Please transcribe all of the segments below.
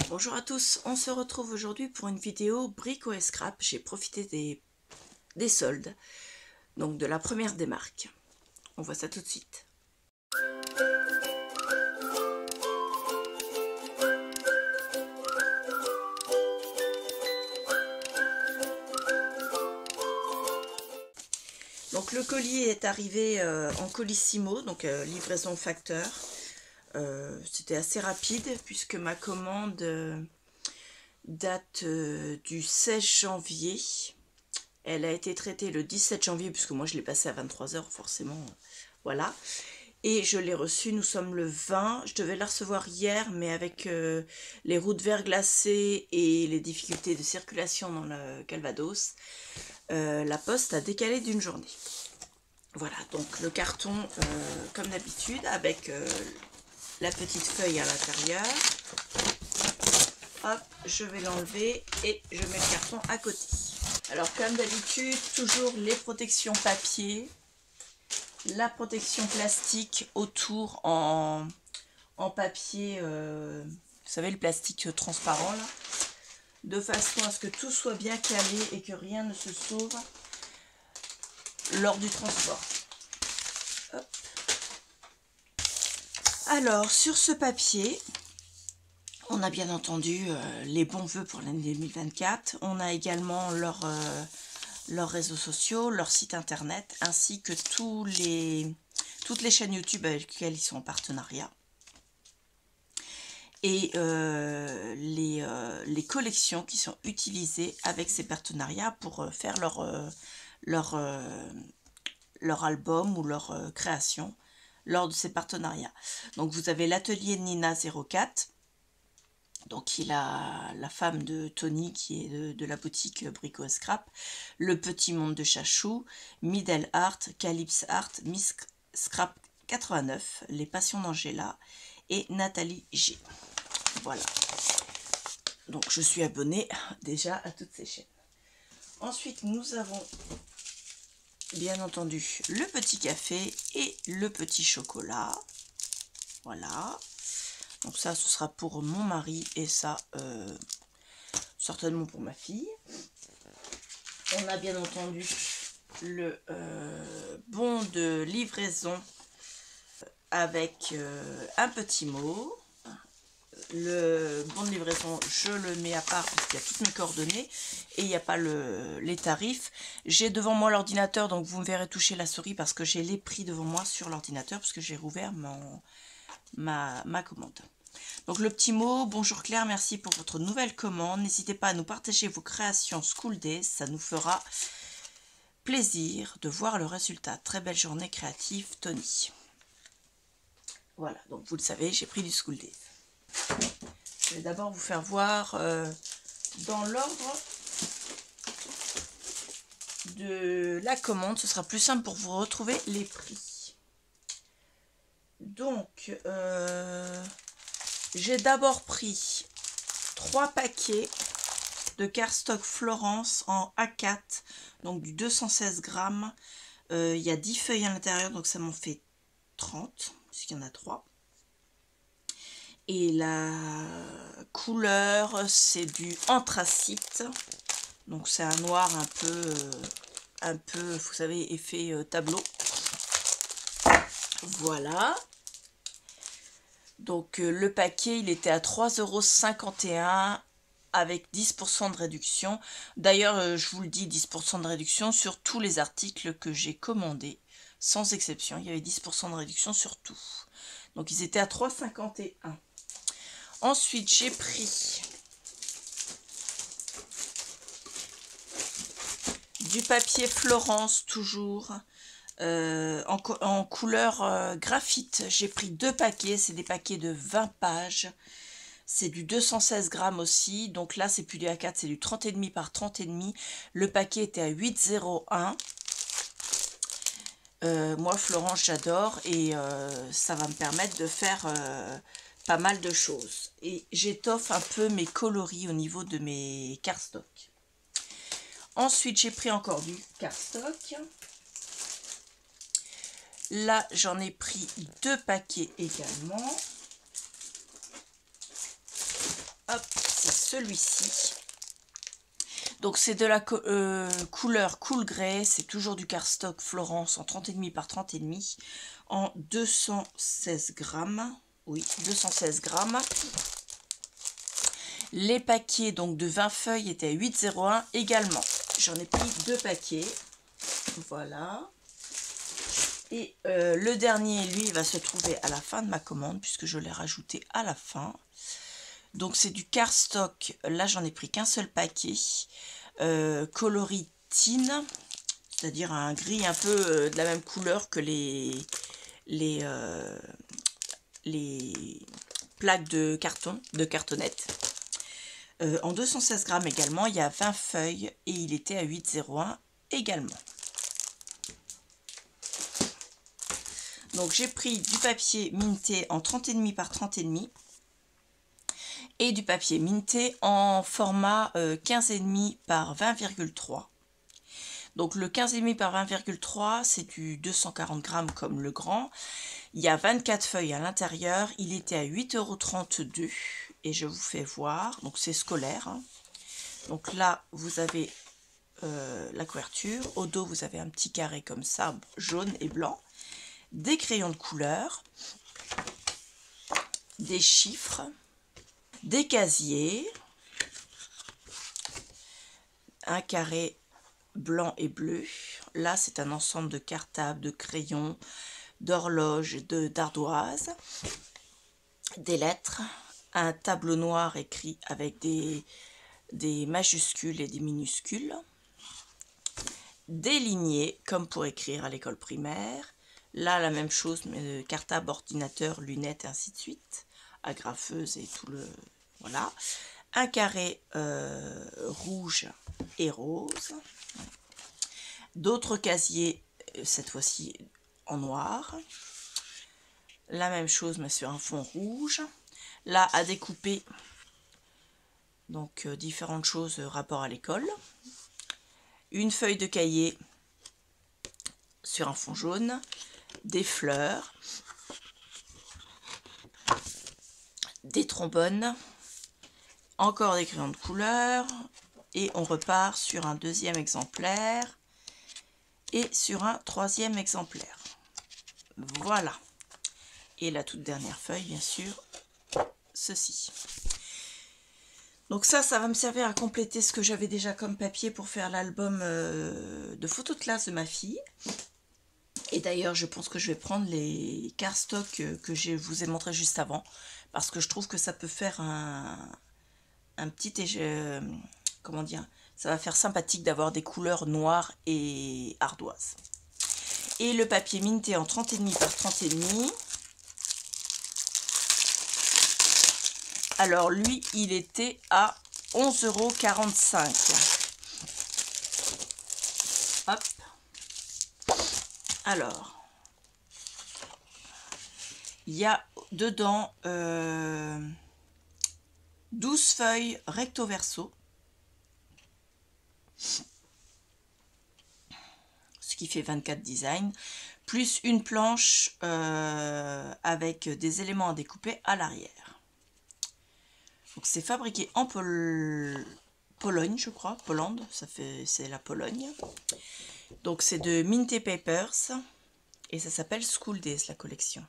Bonjour à tous, on se retrouve aujourd'hui pour une vidéo brico et scrap. J'ai profité des soldes, donc de la première des marques. On voit ça tout de suite. Donc le colis est arrivé en colissimo, donc livraison facteur. C'était assez rapide puisque ma commande date du 16 janvier. Elle a été traitée le 17 janvier puisque moi je l'ai passée à 23 h forcément. Voilà. Et je l'ai reçue, nous sommes le 20. Je devais la recevoir hier, mais avec les routes verglacées et les difficultés de circulation dans le Calvados, la poste a décalé d'une journée. Voilà, donc le carton, comme d'habitude, avec la petite feuille à l'intérieur. Hop, je vais l'enlever et je mets le carton à côté. Alors, comme d'habitude, toujours les protections papier, la protection plastique autour en papier, vous savez, le plastique transparent, là, de façon à ce que tout soit bien calé et que rien ne se sauve lors du transport. Hop. Alors, sur ce papier, on a bien entendu les bons vœux pour l'année 2024. On a également leurs réseaux sociaux, leur site internet, ainsi que toutes les chaînes YouTube avec lesquelles ils sont en partenariat. Et les collections qui sont utilisées avec ces partenariats pour faire leur album ou leur création lors de ces partenariats. Donc vous avez l'atelier Nina 04, donc qui est la femme de Tony, qui est de la boutique Brico et Scrap, le Petit Monde de Chachou, Middle Art, Calypse Art, Miss Scrap 89, Les Passions d'Angela et Nathalie G. Voilà. Donc je suis abonnée déjà à toutes ces chaînes. Ensuite nous avons bien entendu le petit café et le petit chocolat. Voilà. Donc ça, ce sera pour mon mari et ça, certainement pour ma fille. On a bien entendu le bon de livraison avec un petit mot. Le bon de livraison, je le mets à part parce qu'il y a toutes mes coordonnées et il n'y a pas les tarifs. J'ai devant moi l'ordinateur, donc vous me verrez toucher la souris parce que j'ai les prix devant moi sur l'ordinateur parce que j'ai rouvert ma commande. Donc le petit mot, bonjour Claire, merci pour votre nouvelle commande. N'hésitez pas à nous partager vos créations School Days, ça nous fera plaisir de voir le résultat. Très belle journée créative, Tony. Voilà, donc vous le savez, j'ai pris du School Days. Je vais d'abord vous faire voir dans l'ordre de la commande. Ce sera plus simple pour vous retrouver les prix. Donc, j'ai d'abord pris 3 paquets de cardstock Florence en A4, donc du 216 grammes. Il y a 10 feuilles à l'intérieur, donc ça m'en fait 30, puisqu'il y en a 3. Et la couleur, c'est du anthracite. Donc c'est un noir un peu, vous savez, effet tableau. Voilà. Donc le paquet, il était à 3,51 € avec 10% de réduction. D'ailleurs, je vous le dis, 10% de réduction sur tous les articles que j'ai commandés. Sans exception, il y avait 10% de réduction sur tout. Donc ils étaient à 3,51 €. Ensuite, j'ai pris du papier Florence, toujours, en couleur graphite. J'ai pris 2 paquets, c'est des paquets de 20 pages. C'est du 216 grammes aussi, donc là c'est plus du A4, c'est du 30,5 par 30,5. Le paquet était à 8,01 €. Moi Florence j'adore et ça va me permettre de faire pas mal de choses. Et j'étoffe un peu mes coloris au niveau de mes cardstock. Ensuite, j'ai pris encore du cardstock. Là, j'en ai pris 2 paquets également. Hop. celui-ci. Donc c'est de la couleur Cool Grey, c'est toujours du cardstock Florence en 30,5 par 30,5 en 216 grammes. Oui, 216 grammes. Les paquets donc de 20 feuilles étaient à 8,01 également. J'en ai pris 2 paquets. Voilà. Et le dernier, lui, va se trouver à la fin de ma commande puisque je l'ai rajouté à la fin. Donc c'est du cardstock. Là, j'en ai pris qu'un seul paquet. Coloris Tin, c'est-à-dire un gris un peu de la même couleur que les plaques de carton, de cartonnette. En 216 grammes également, il y a 20 feuilles et il était à 8,01 également. Donc j'ai pris du papier minté en 30,5 par 30,5 et du papier minté en format 15,5 par 20,3. Donc le 15,5 par 20,3 c'est du 240 grammes comme le grand. Il y a 24 feuilles à l'intérieur, il était à 8,32 € et je vous fais voir, donc c'est scolaire. Hein. Donc là vous avez la couverture, au dos vous avez un petit carré comme ça, jaune et blanc, des crayons de couleur, des chiffres, des casiers, un carré blanc et bleu. Là c'est un ensemble de cartables, de crayons, d'horloges, d'ardoises, des lettres, un tableau noir écrit avec des majuscules et des minuscules, des lignées comme pour écrire à l'école primaire. Là la même chose, mais cartable, ordinateur, lunettes et ainsi de suite, agrafeuse et tout le... Voilà. Un carré rouge et rose. D'autres casiers, cette fois-ci en noir. La même chose mais sur un fond rouge. Là à découper, donc différentes choses rapport à l'école. Une feuille de cahier sur un fond jaune. Des fleurs. Des trombones. Encore des crayons de couleur. Et on repart sur un deuxième exemplaire. Et sur un troisième exemplaire. Voilà. Et la toute dernière feuille, bien sûr, ceci. Donc ça va me servir à compléter ce que j'avais déjà comme papier pour faire l'album de photos de classe de ma fille. Et d'ailleurs, je pense que je vais prendre les cardstock que je vous ai montré juste avant, parce que je trouve que ça peut faire un petit... comment dire, ça va faire sympathique d'avoir des couleurs noires et ardoises. Et le papier minté en 30,5 par 30,5. Alors lui, il était à 11,45 €. Hop. Alors, il y a dedans 12 feuilles recto verso. Ce qui fait 24 designs. Plus une planche avec des éléments à découper à l'arrière. Donc c'est fabriqué en Pologne, je crois, Pologne, c'est la Pologne. Donc c'est de Minté Papers et ça s'appelle School Days la collection.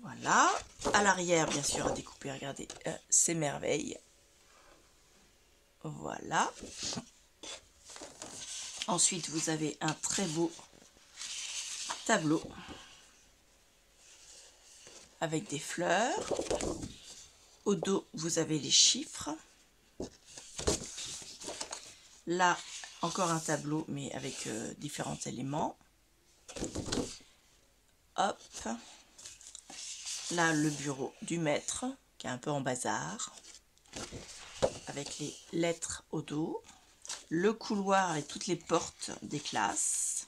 Voilà, à l'arrière bien sûr à découper, regardez, c'est merveille. Voilà. Ensuite vous avez un très beau tableau avec des fleurs. Au dos, vous avez les chiffres. Là, encore un tableau, mais avec différents éléments. Hop. Là, le bureau du maître, qui est un peu en bazar. Avec les lettres au dos. Le couloir avec toutes les portes des classes.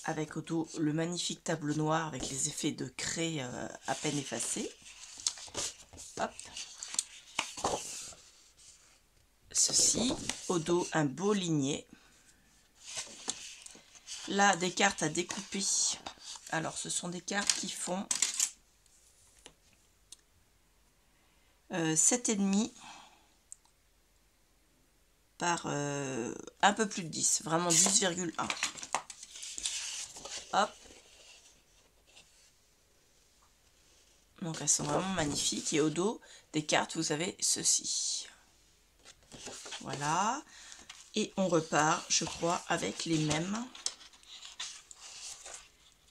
Avec au dos le magnifique tableau noir avec les effets de craie à peine effacés. Hop. Ceci, au dos un beau lignet. Là, des cartes à découper. Alors, ce sont des cartes qui font 7,5 par un peu plus de 10, vraiment 10,1. Hop. Donc elles sont vraiment magnifiques. Et au dos des cartes, vous avez ceci. Voilà. Et on repart, je crois, avec les mêmes.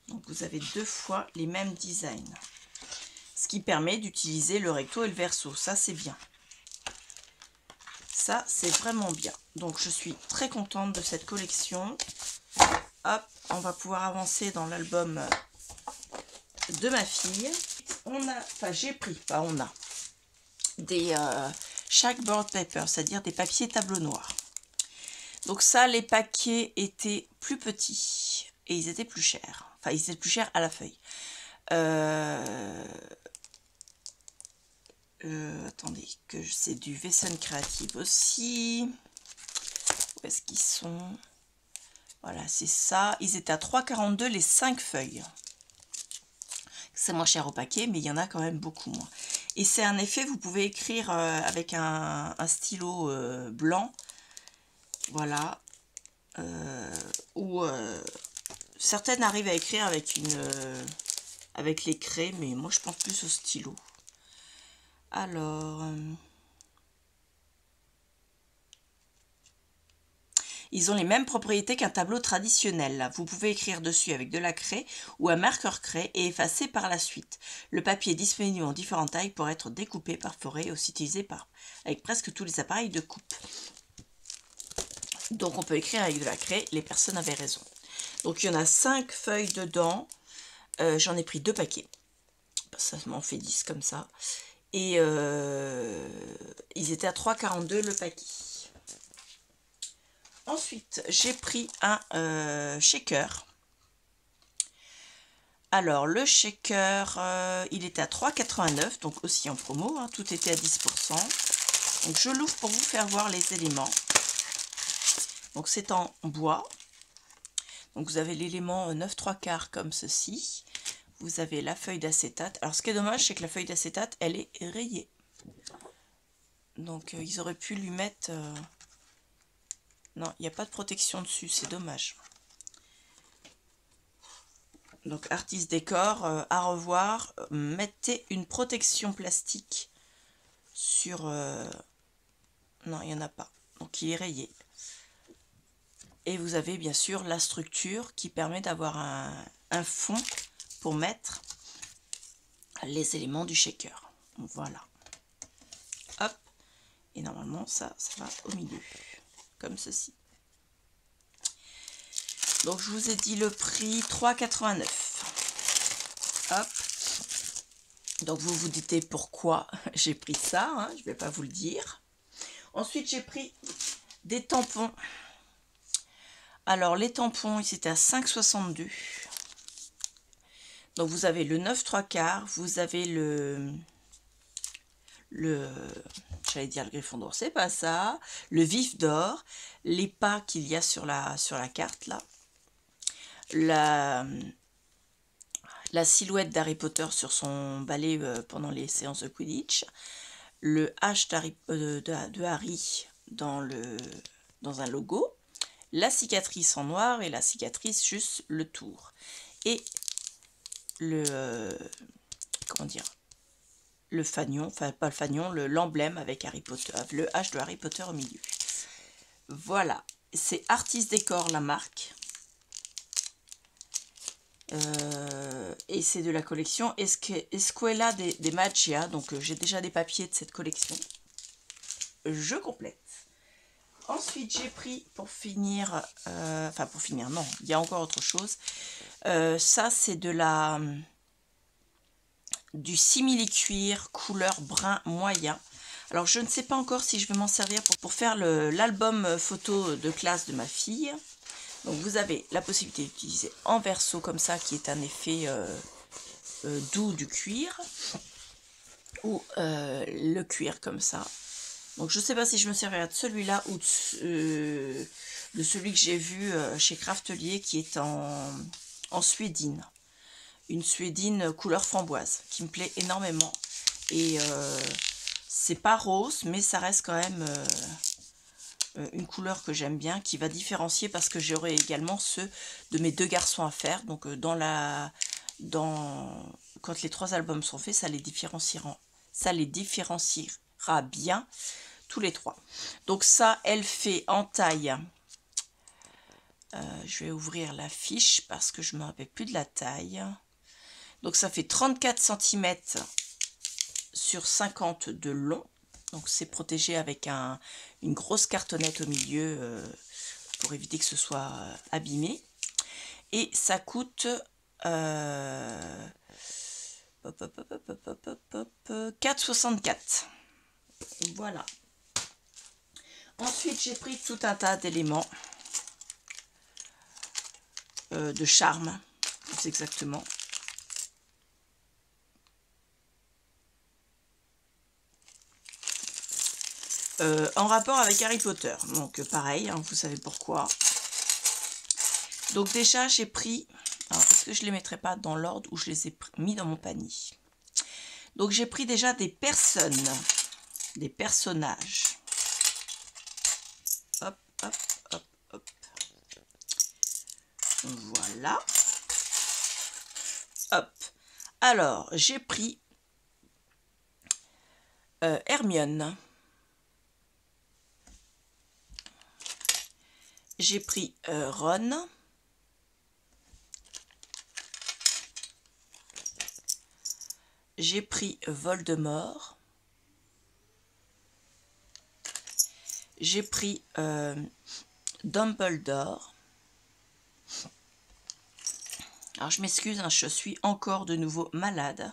Donc vous avez 2 fois les mêmes designs. Ce qui permet d'utiliser le recto et le verso. Ça, c'est bien. Ça, c'est vraiment bien. Donc je suis très contente de cette collection. Hop, on va pouvoir avancer dans l'album de ma fille. On a, enfin j'ai pris, pas on a, des chaque board paper, c'est-à-dire des papiers tableau noir. Donc ça, les paquets étaient plus petits et ils étaient plus chers. Enfin, ils étaient plus chers à la feuille. Attendez, que c'est du Wesen Creative aussi. Où est-ce qu'ils sont? Voilà, c'est ça. Ils étaient à 3,42 les 5 feuilles. C'est moins cher au paquet, mais il y en a quand même beaucoup moins. Et c'est un effet, vous pouvez écrire avec un stylo blanc. Voilà. Ou certaines arrivent à écrire avec avec les craies, mais moi je pense plus au stylo. Alors, ils ont les mêmes propriétés qu'un tableau traditionnel. Vous pouvez écrire dessus avec de la craie ou un marqueur craie et effacer par la suite. Le papier est disponible en différentes tailles pour être découpé, perforé et aussi utilisé avec presque tous les appareils de coupe. Donc on peut écrire avec de la craie, les personnes avaient raison. Donc il y en a 5 feuilles dedans. J'en ai pris 2 paquets. Ça m'en fait 10 comme ça. Et ils étaient à 3,42 le paquet. Ensuite, j'ai pris un shaker. Alors, le shaker, il était à 3,89, donc aussi en promo. Hein, tout était à 10%. Donc, je l'ouvre pour vous faire voir les éléments. Donc, c'est en bois. Donc, vous avez l'élément 9/3 comme ceci. Vous avez la feuille d'acétate. Alors, ce qui est dommage, c'est que la feuille d'acétate, elle est rayée. Donc, ils auraient pu lui mettre... Non, il n'y a pas de protection dessus, c'est dommage. Donc, Artiste Décor, à revoir. Mettez une protection plastique sur... Non, il n'y en a pas. Donc, il est rayé. Et vous avez bien sûr la structure qui permet d'avoir un fond pour mettre les éléments du shaker. Voilà. Hop. Et normalement, ça va au milieu. Comme ceci. Donc, je vous ai dit le prix, 3,89. Hop. Donc, vous vous dites pourquoi j'ai pris ça. Hein, je ne vais pas vous le dire. Ensuite, j'ai pris des tampons. Alors, les tampons, ils étaient à 5,62. Donc, vous avez le 9/3, vous avez j'allais dire le griffon d'or, c'est pas ça, le vif d'or, les pas qu'il y a sur la carte, là, la silhouette d'Harry Potter sur son balai pendant les séances de Quidditch, le H de Harry dans un logo, la cicatrice en noir et la cicatrice juste le tour. Et comment dire, le fanion, enfin pas le fanion, l'emblème avec Harry Potter, le H de Harry Potter au milieu. Voilà, c'est Artiste Décor la marque. Et c'est de la collection Escuela de Magia. Donc j'ai déjà des papiers de cette collection. Je complète. Ensuite, j'ai pris pour finir, enfin pour finir, non, il y a encore autre chose. Ça, c'est du simili-cuir couleur brun moyen. Alors, je ne sais pas encore si je vais m'en servir pour faire l'album photo de classe de ma fille. Donc, vous avez la possibilité d'utiliser en verso comme ça, qui est un effet doux du cuir. Ou le cuir comme ça. Donc je ne sais pas si je me servirai de celui-là ou de celui que j'ai vu chez Craftelier qui est en suédine. Une suédine couleur framboise qui me plaît énormément. Et C'est pas rose, mais ça reste quand même une couleur que j'aime bien, qui va différencier parce que j'aurai également ceux de mes 2 garçons à faire. Donc quand les 3 albums sont faits, ça les différenciera bien tous les 3. Donc ça, elle fait en taille. Je vais ouvrir la fiche parce que je ne me rappelle plus de la taille. Donc ça fait 34 cm sur 50 de long. Donc c'est protégé avec une grosse cartonnette au milieu pour éviter que ce soit abîmé. Et ça coûte 4,64. Voilà. Ensuite, j'ai pris tout un tas d'éléments de charme, plus exactement. En rapport avec Harry Potter. Donc pareil, hein, vous savez pourquoi. Donc déjà, j'ai pris... Est-ce que je ne les mettrai pas dans l'ordre où je les ai mis dans mon panier? Donc j'ai pris déjà des personnages. Hop, hop, hop, hop. Voilà. Hop. Alors, j'ai pris Hermione. J'ai pris Ron. J'ai pris Voldemort. J'ai pris Dumbledore. Alors je m'excuse, hein, je suis encore de nouveau malade.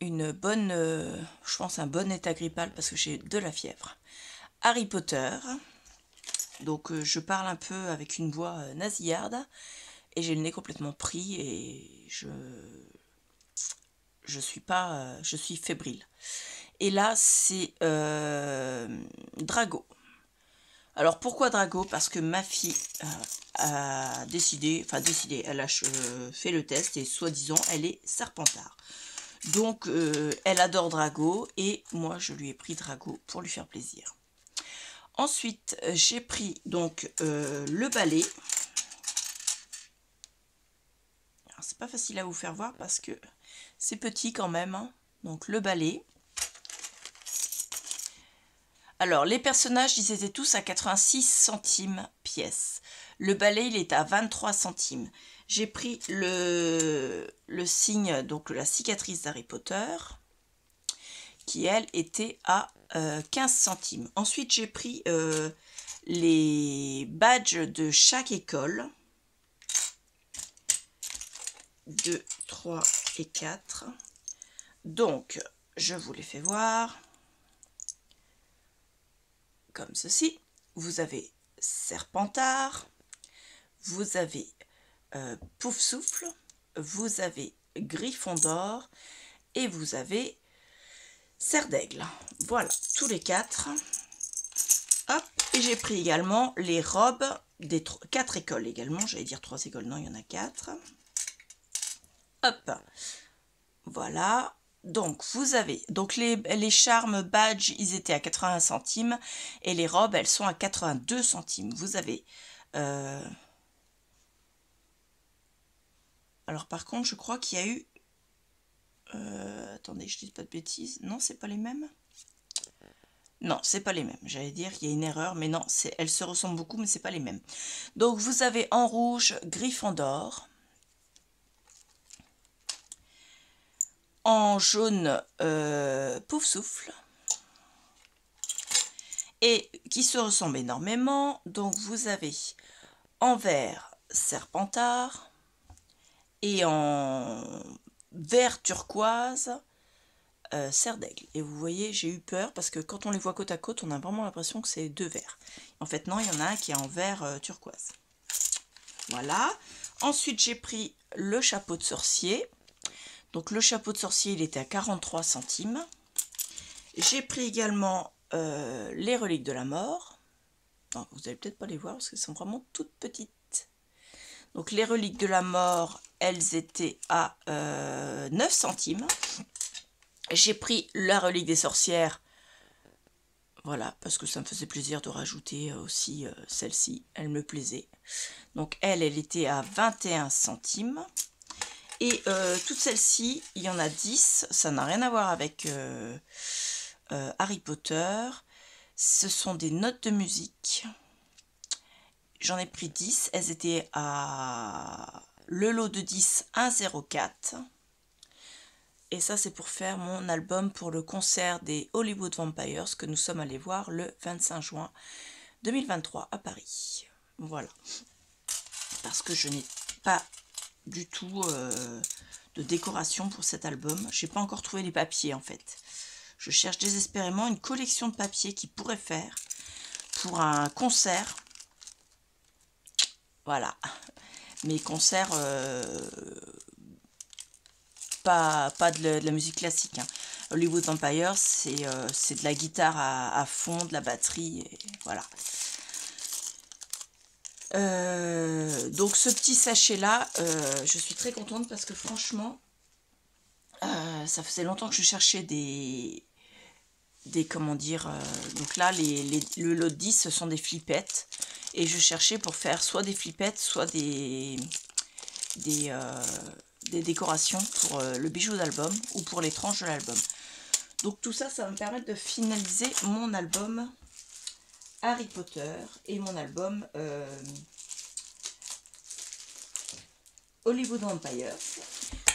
Une bonne, je pense un bon état grippal parce que j'ai de la fièvre. Harry Potter. Donc je parle un peu avec une voix nasillarde et j'ai le nez complètement pris et je suis fébrile. Et là c'est Drago. Alors pourquoi Drago? Parce que ma fille a décidé, elle a fait le test et soi-disant elle est Serpentard. Donc elle adore Drago et moi je lui ai pris Drago pour lui faire plaisir. Ensuite j'ai pris donc le balai. C'est pas facile à vous faire voir parce que c'est petit quand même, hein. Donc le balai. Alors les personnages ils étaient tous à 86 centimes pièce. Le balai il est à 23 centimes. J'ai pris le signe, donc la cicatrice d'Harry Potter, qui elle était à 15 centimes. Ensuite j'ai pris les badges de chaque école. 2, 3 et 4. Donc je vous les fais voir. Comme ceci. Vous avez Serpentard. Vous avez Poufsouffle, vous avez Gryffondor et vous avez Serre d'Aigle. Voilà, tous les 4. Hop, et j'ai pris également les robes des 4 écoles également. J'allais dire 3 écoles, non, il y en a 4. Hop, voilà. Donc, vous avez donc les charmes badges, ils étaient à 81 centimes et les robes, elles sont à 82 centimes. Vous avez... Alors par contre, je crois qu'il y a eu... attendez, je dis pas de bêtises. Non, c'est pas les mêmes? Non, c'est pas les mêmes. J'allais dire qu'il y a une erreur, mais non, elles se ressemblent beaucoup, mais c'est pas les mêmes. Donc vous avez en rouge Gryffondor. En jaune Poufsouffle. Et qui se ressemblent énormément. Donc vous avez en vert Serpentard. Et en vert turquoise, Serre d'Aigle. Et vous voyez, j'ai eu peur parce que quand on les voit côte à côte, on a vraiment l'impression que c'est 2 verts. En fait, non, il y en a un qui est en vert turquoise. Voilà. Ensuite, j'ai pris le chapeau de sorcier. Donc, le chapeau de sorcier, il était à 43 centimes. J'ai pris également les reliques de la mort. Non, vous n'allez peut-être pas les voir parce qu'elles sont vraiment toutes petites. Donc les reliques de la mort, elles étaient à 9 centimes. J'ai pris la relique des sorcières. Voilà, parce que ça me faisait plaisir de rajouter aussi celle-ci. Elle me plaisait. Donc elle était à 21 centimes. Et toutes celles-ci, il y en a 10. Ça n'a rien à voir avec Harry Potter. Ce sont des notes de musique. J'en ai pris 10. Elles étaient à le lot de 10, 1,04. Et ça, c'est pour faire mon album pour le concert des Hollywood Vampires que nous sommes allés voir le 25 juin 2023 à Paris. Voilà. Parce que je n'ai pas du tout de décoration pour cet album. J'ai pas encore trouvé les papiers en fait. Je cherche désespérément une collection de papiers qui pourrait faire pour un concert. Voilà. Mes concerts, pas de la musique classique. Hein. Hollywood Vampires, c'est de la guitare à fond, de la batterie, et voilà. Donc ce petit sachet là, je suis très contente parce que franchement, ça faisait longtemps que je cherchais des comment dire, donc là le lot de 10 ce sont des flippettes et je cherchais pour faire soit des flippettes, soit des décorations pour le bijou d'album ou pour les tranches de l'album. Donc tout ça, ça va me permettre de finaliser mon album Harry Potter et mon album Hollywood Vampires.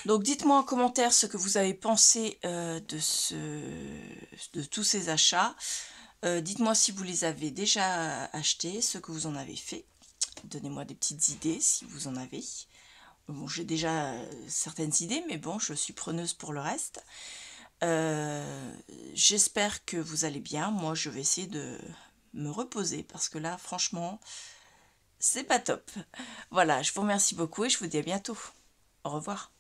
Donc dites-moi en commentaire ce que vous avez pensé de tous ces achats. Dites-moi si vous les avez déjà achetés, ce que vous en avez fait. Donnez-moi des petites idées si vous en avez. Bon, j'ai déjà certaines idées, mais bon, je suis preneuse pour le reste. J'espère que vous allez bien. Moi, je vais essayer de me reposer parce que là, franchement, c'est pas top. Voilà, je vous remercie beaucoup et je vous dis à bientôt. Au revoir.